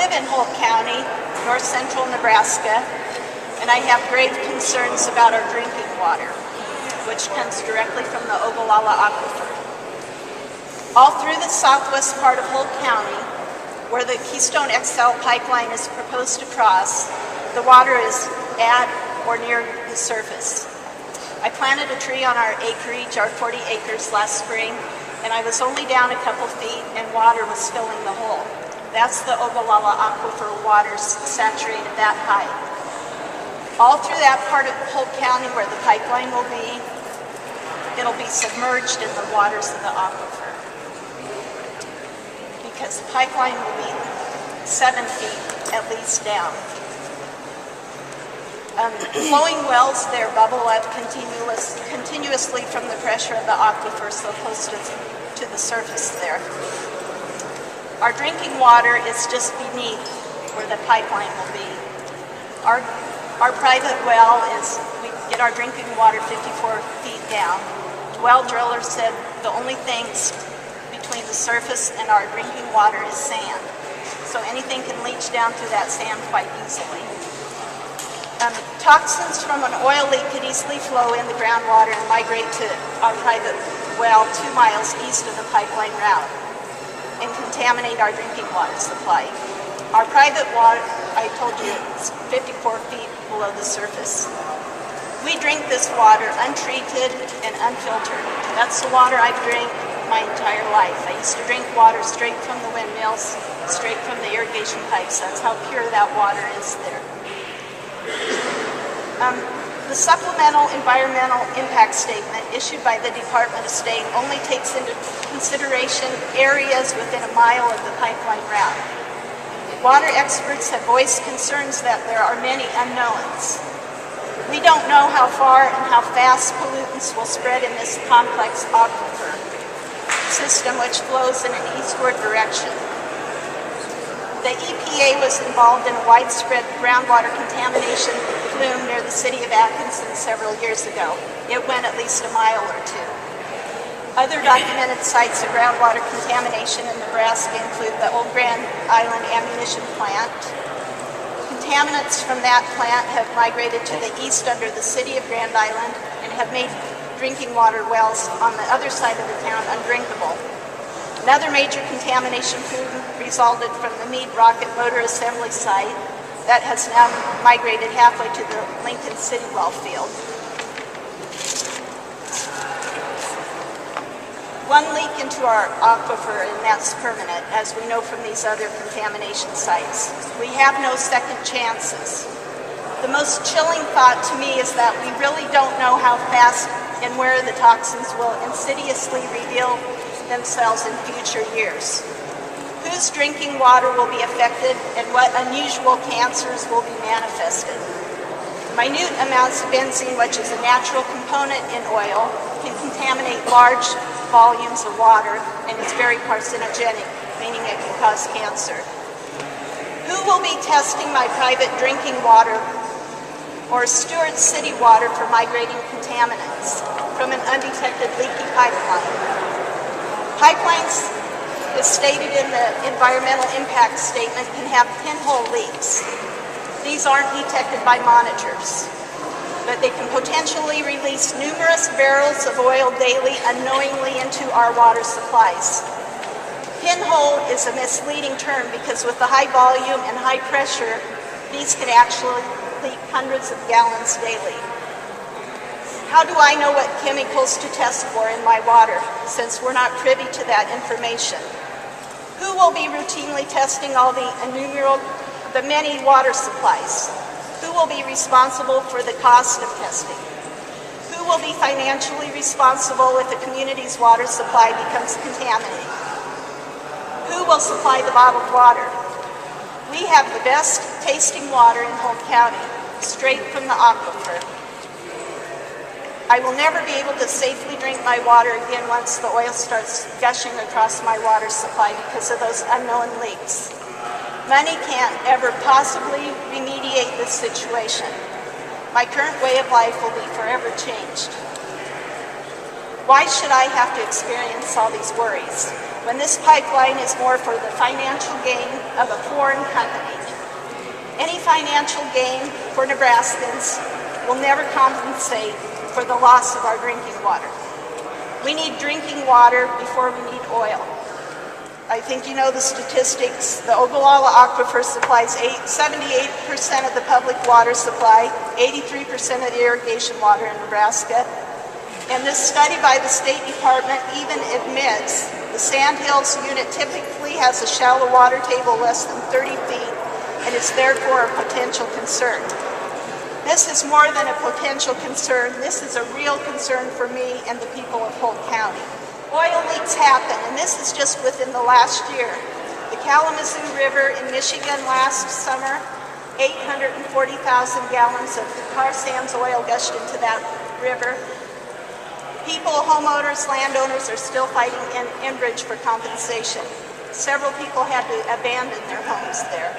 live in Holt County, north central Nebraska, and I have grave concerns about our drinking water, which comes directly from the Ogallala Aquifer. All through the southwest part of Holt County, where the Keystone XL pipeline is proposed to cross, the water is at or near the surface. I planted a tree on our acreage, our 40 acres, last spring, and I was only down a couple feet and water was filling the hole. That's the Ogallala Aquifer waters saturated that high. All through that part of Holt County where the pipeline will be, it'll be submerged in the waters of the aquifer, because the pipeline will be 7 feet at least down. Flowing wells there bubble up continuously from the pressure of the aquifer so close to the surface there. Our drinking water is just beneath where the pipeline will be. Our private well is, we get our drinking water 54 feet down. The well driller said the only things between the surface and our drinking water is sand. So anything can leach down through that sand quite easily. Toxins from an oil leak could easily flow in the groundwater and migrate to our private well 2 miles east of the pipeline route and contaminate our drinking water supply. Our private water, I told you, is 54 feet below the surface. We drink this water untreated and unfiltered. That's the water I've drank my entire life. I used to drink water straight from the windmills, straight from the irrigation pipes. That's how pure that water is there. The supplemental environmental impact statement issued by the Department of State only takes into consideration areas within a mile of the pipeline route. Water experts have voiced concerns that there are many unknowns. We don't know how far and how fast pollutants will spread in this complex aquifer system, which flows in an eastward direction. The EPA was involved in a widespread groundwater contamination plume near the city of Atkinson several years ago. It went at least a mile or 2. Other documented sites of groundwater contamination in Nebraska include the Old Grand Island ammunition plant. Contaminants from that plant have migrated to the east under the city of Grand Island and have made drinking water wells on the other side of the town undrinkable. Another major contamination plume resulted from the Meade rocket motor assembly site that has now migrated halfway to the Lincoln City well field. One leak into our aquifer, and that's permanent, as we know from these other contamination sites. We have no second chances. The most chilling thought to me is that we really don't know how fast and where the toxins will insidiously reveal themselves in future years. Whose drinking water will be affected and what unusual cancers will be manifested. Minute amounts of benzene, which is a natural component in oil, can contaminate large volumes of water and is very carcinogenic, meaning it can cause cancer. Who will be testing my private drinking water or Stewart City water for migrating contaminants from an undetected leaky pipeline? Pipelines, as stated in the environmental impact statement, can have pinhole leaks. These aren't detected by monitors, but they can potentially release numerous barrels of oil daily unknowingly into our water supplies. Pinhole is a misleading term because with the high volume and high pressure, these can actually leak hundreds of gallons daily. How do I know what chemicals to test for in my water, since we're not privy to that information? Who will be routinely testing all the many water supplies? Who will be responsible for the cost of testing? Who will be financially responsible if the community's water supply becomes contaminated? Who will supply the bottled water? We have the best tasting water in Holt County, straight from the aquifer. I will never be able to safely drink my water again once the oil starts gushing across my water supply because of those unknown leaks. Money can't ever possibly remediate this situation. My current way of life will be forever changed. Why should I have to experience all these worries? when this pipeline is more for the financial gain of a foreign company. Any financial gain for Nebraskans will never compensate for the loss of our drinking water. We need drinking water before we need oil. I think you know the statistics. The Ogallala Aquifer supplies 78% of the public water supply, 83% of the irrigation water in Nebraska. And this study by the State Department even admits the Sandhills unit typically has a shallow water table less than 30 feet and is therefore a potential concern. This is more than a potential concern. This is a real concern for me and the people of Polk County. Oil leaks happen, and this is just within the last year. The Kalamazoo River in Michigan last summer, 840,000 gallons of tar sands oil gushed into that river. People, homeowners, landowners are still fighting in Enbridge for compensation. Several people had to abandon their homes there.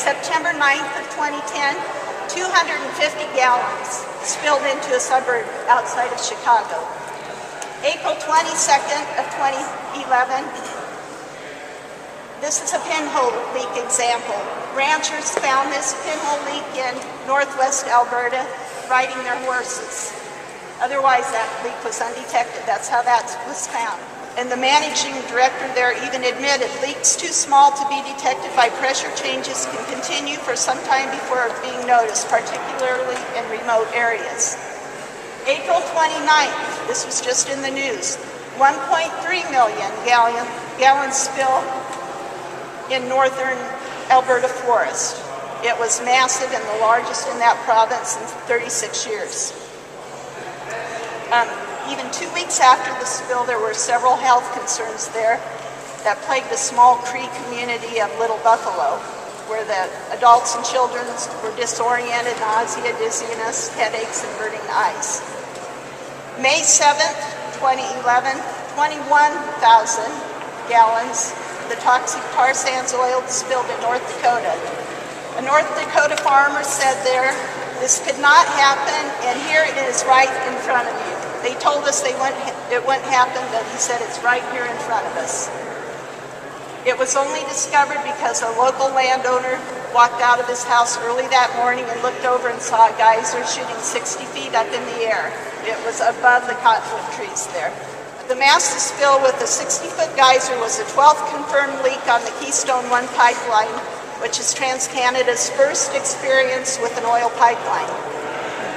September 9th of 2010, 250 gallons spilled into a suburb outside of Chicago. April 22nd of 2011, this is a pinhole leak example. Ranchers found this pinhole leak in northwest Alberta riding their horses. Otherwise, that leak was undetected. That's how that was found. And the managing director there even admitted leaks too small to be detected by pressure changes can continue for some time before being noticed, particularly in remote areas. April 29th, this was just in the news, 1.3 million gallons spill in northern Alberta forest. It was massive and the largest in that province in 36 years. Even 2 weeks after the spill, there were several health concerns there that plagued the small Cree community of Little Buffalo, where the adults and children were disoriented, nausea, dizziness, headaches, and burning eyes. May 7th, 2011, 21,000 gallons of the toxic tar sands oil spilled in North Dakota. A North Dakota farmer said there, "This could not happen, and here it is right in front of you." They told us it wouldn't happen, but he said it's right here in front of us. It was only discovered because a local landowner walked out of his house early that morning and looked over and saw a geyser shooting 60 feet up in the air. It was above the cottonwood trees there. The massive spill with the 60-foot geyser was the 12th confirmed leak on the Keystone 1 pipeline, which is TransCanada's first experience with an oil pipeline.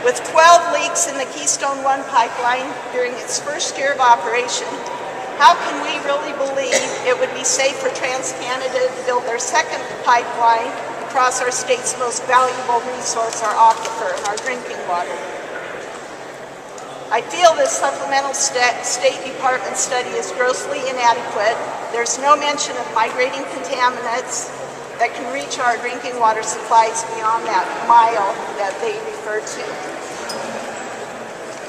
With 12 leaks in the Keystone 1 pipeline during its first year of operation, how can we really believe it would be safe for TransCanada to build their second pipeline across our state's most valuable resource, our aquifer and our drinking water? I feel this supplemental State Department study is grossly inadequate. There's no mention of migrating contaminants that can reach our drinking water supplies beyond that mile that they refer to.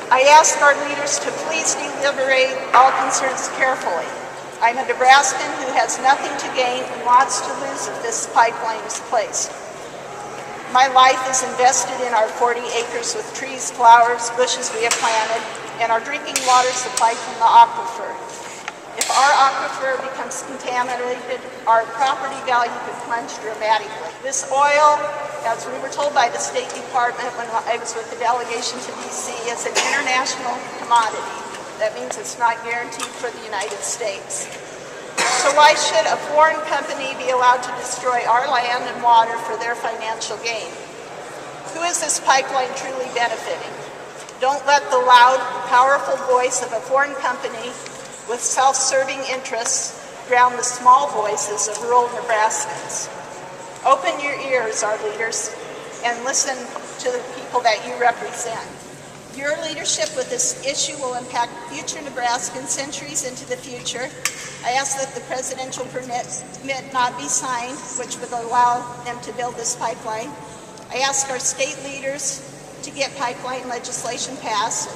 I ask our leaders to please deliberate all concerns carefully. I'm a Nebraskan who has nothing to gain and lots to lose if this pipeline is placed. My life is invested in our 40 acres with trees, flowers, bushes we have planted, and our drinking water supply from the aquifer. If our aquifer becomes contaminated, our property value could plunge dramatically. This oil, as we were told by the State Department when I was with the delegation to DC, is an international commodity. That means it's not guaranteed for the United States. So why should a foreign company be allowed to destroy our land and water for their financial gain? Who is this pipeline truly benefiting? Don't let the loud, powerful voice of a foreign company with self-serving interests drown the small voices of rural Nebraskans. Open your ears, our leaders, and listen to the people that you represent. Your leadership with this issue will impact future Nebraskans centuries into the future. I ask that the presidential permit not be signed, which would allow them to build this pipeline. I ask our state leaders to get pipeline legislation passed.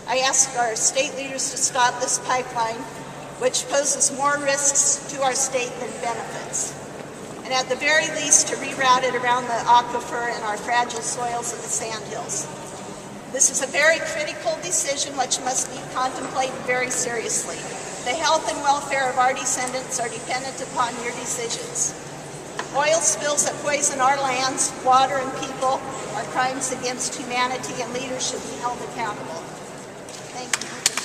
I ask our state leaders to stop this pipeline, which poses more risks to our state than benefits. And at the very least, to reroute it around the aquifer and our fragile soils of the Sandhills. This is a very critical decision which must be contemplated very seriously. The health and welfare of our descendants are dependent upon your decisions. Oil spills that poison our lands, water, and people are crimes against humanity, and leaders should be held accountable. Thank you.